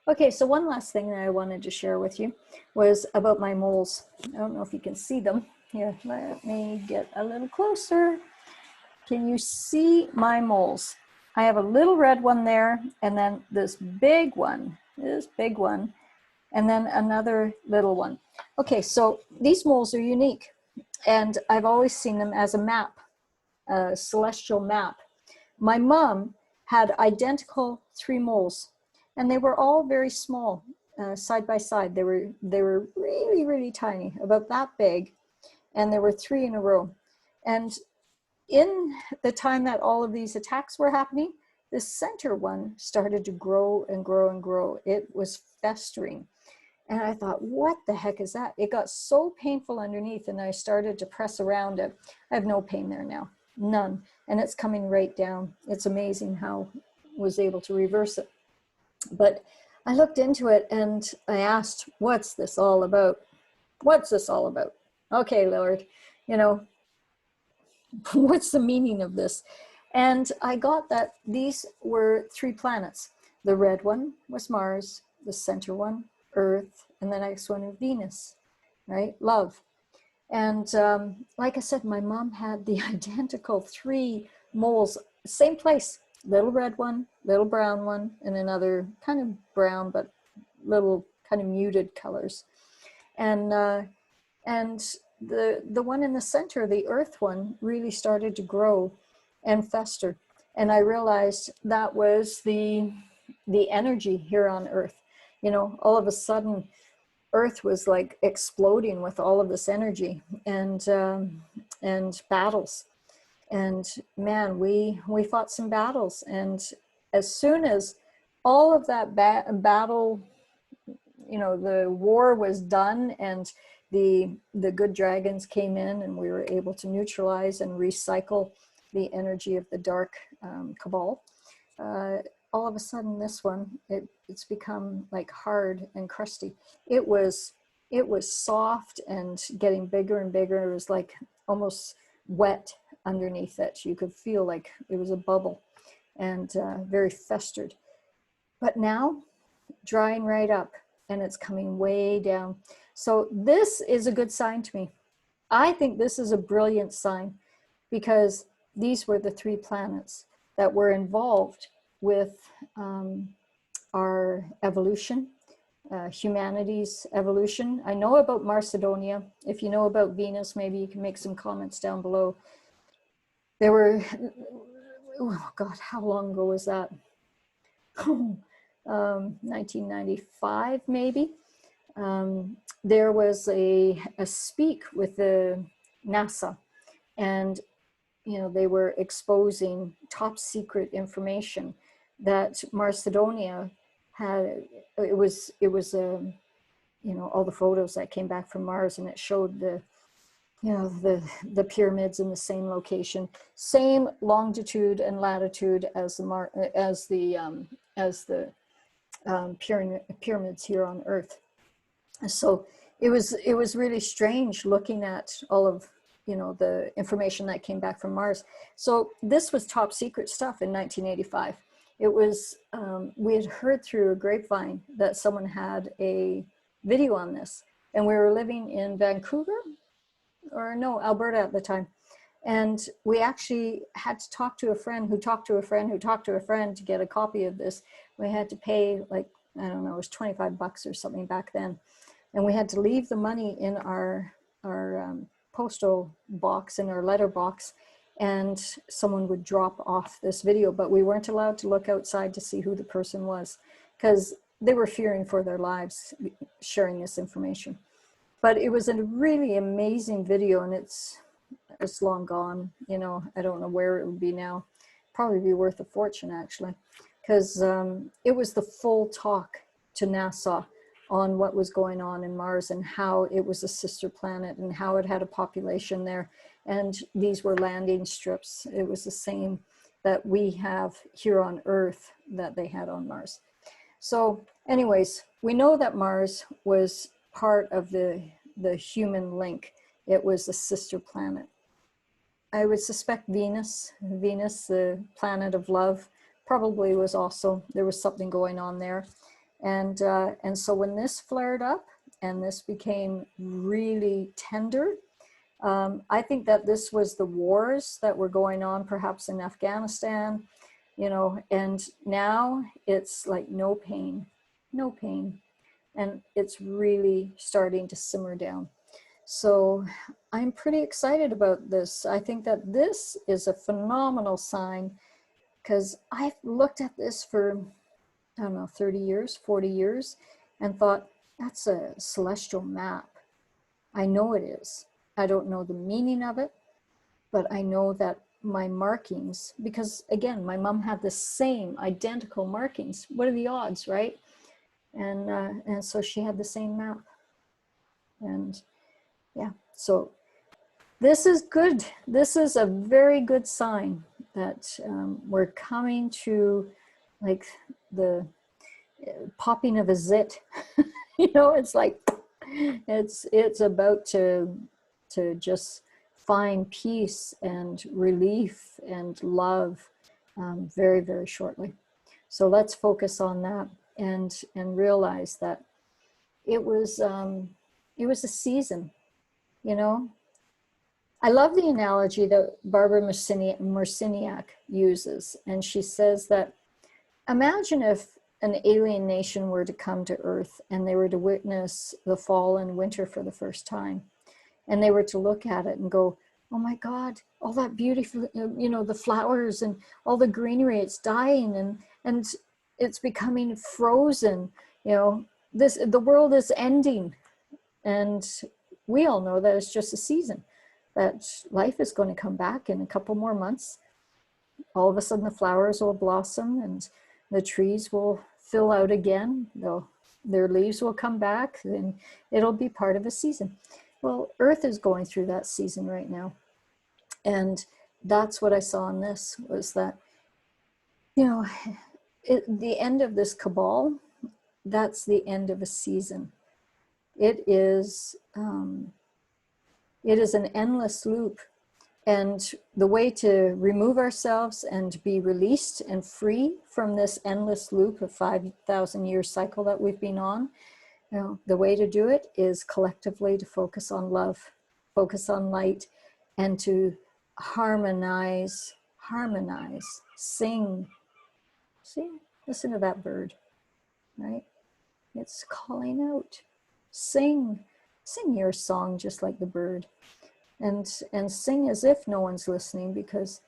Okay, so one last thing that I wanted to share with you was about my moles. I don't know if you can see them. Here, let me get a little closer. Can you see my moles? I have a little red one there, and then this big one, and then another little one. Okay, so these moles are unique, and I've always seen them as a map, a celestial map. My mom had identical 3 moles, and they were all very small, side by side. They were really, really tiny, about that big, and there were 3 in a row. And in the time that all of these attacks were happening, the center one started to grow and grow and grow. It was festering. And I thought, what the heck is that? It got so painful underneath, and I started to press around it. I have no pain there now, none. And it's coming right down. It's amazing how I was able to reverse it. But I looked into it and I asked, what's this all about? What's this all about? Okay, Lord, you know, what's the meaning of this? And I got that these were 3 planets. The red one was Mars, the center one, Earth, and the next one, Venus, right? Love. And like I said, my mom had the identical 3 moles, same place, little red one, little brown one, and another kind of brown, but little kind of muted colors. And the one in the center, the Earth one, really started to grow and fester. And I realized that was the energy here on Earth. You know, all of a sudden, Earth was like exploding with all of this energy and battles. And man, we fought some battles. And as soon as all of that battle, you know, the war was done, and the good dragons came in, and we were able to neutralize and recycle the energy of the dark cabal. All of a sudden, this one, it's become like hard and crusty. It was soft and getting bigger and bigger. It was like almost wet underneath it. You could feel like it was a bubble, and very festered. But now, drying right up, and it's coming way down. So this is a good sign to me. I think this is a brilliant sign, because these were the 3 planets that were involved with our evolution, humanity's evolution. I know about Macedonia. If you know about Venus, maybe you can make some comments down below. There were, oh God, how long ago was that? 1995, maybe. There was a speak with the NASA, and you know, they were exposing top secret information that Macedonia had. It was you know, all the photos that came back from Mars, and it showed the, you know, the pyramids in the same location, same longitude and latitude as the pyramids here on Earth. So it was really strange looking at all of, you know, the information that came back from Mars. So this was top secret stuff in 1985. It was, we had heard through a grapevine that someone had a video on this, and we were living in Vancouver, or no, Alberta at the time. And we actually had to talk to a friend who talked to a friend who talked to a friend to get a copy of this. We had to pay, like, I don't know, it was 25 bucks or something back then. And we had to leave the money in our postal box, in our letter box, and someone would drop off this video. But we weren't allowed to look outside to see who the person was, because they were fearing for their lives sharing this information. But it was a really amazing video, and it's long gone. You know, I don't know where it would be now. Probably be worth a fortune, actually, because it was the full talk to NASA on what was going on in Mars, and how it was a sister planet, and how it had a population there, and these were landing strips. It was the same that we have here on Earth that they had on Mars. So anyways, we know that Mars was part of the human link. It was a sister planet. I would suspect Venus, the planet of love, probably was also, there was something going on there. And so when this flared up and this became really tender, I think that this was the wars that were going on perhaps in Afghanistan, you know, and now it's like no pain, no pain. And it's really starting to simmer down. So I'm pretty excited about this. I think that this is a phenomenal sign because I've looked at this for, I don't know, 30 years, 40 years, and thought, that's a celestial map. I know it is. I don't know the meaning of it, but I know that my markings, because again, my mom had the same identical markings. What are the odds, right? And so she had the same map. And yeah, so this is good. This is a very good sign that we're coming to like the popping of a zit. You know, it's like it's about to just find peace and relief and love very, very shortly. So let's focus on that and realize that it was a season, you know. I love the analogy that Barbara Marciniak uses, and she says that imagine if an alien nation were to come to Earth and they were to witness the fall and winter for the first time, and they were to look at it and go, oh my God, all that beautiful, you know, the flowers and all the greenery, it's dying and it's becoming frozen, you know, the world is ending. And we all know that it's just a season, that life is going to come back in a couple more months. All of a sudden the flowers will blossom and the trees will fill out again. Their leaves will come back and it'll be part of a season. Well, Earth is going through that season right now. And that's what I saw in this, was that, you know, the end of this cabal, that's the end of a season. It is an endless loop. And the way to remove ourselves and be released and free from this endless loop of 5,000 year cycle that we've been on, you know, the way to do it is collectively to focus on love, focus on light, and to harmonize, sing. See, listen to that bird, right? It's calling out. Sing your song just like the bird. And sing as if no one's listening, because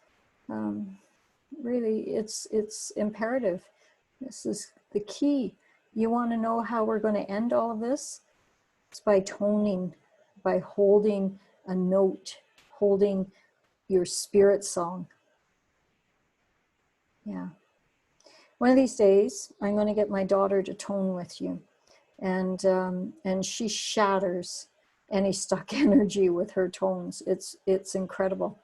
really it's imperative. This is the key. You want to know how we're going to end all of this? It's by toning, by holding a note, holding your spirit song. Yeah. One of these days, I'm going to get my daughter to tone with you. And she shatters any stuck energy with her tones. It's incredible.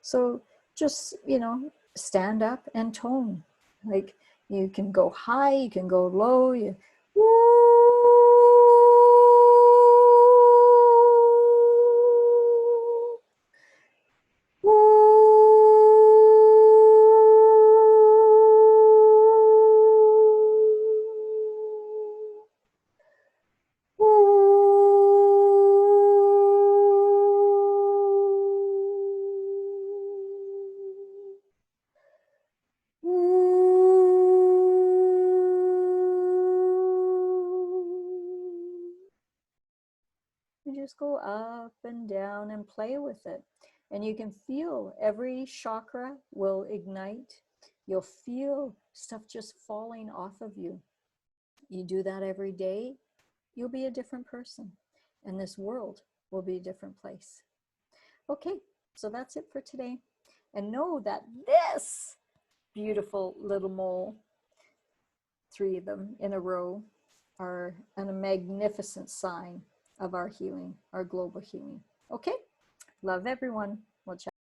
So just, you know, stand up and tone. Like, you can go high, you can go low, you just go up and down and play with it. And you can feel every chakra will ignite. You'll feel stuff just falling off of you. You do that every day, you'll be a different person. And this world will be a different place. Okay, so that's it for today. And know that this beautiful little mole, 3 of them in a row, are a magnificent sign of our healing, our global healing. Okay, love everyone. We'll chat.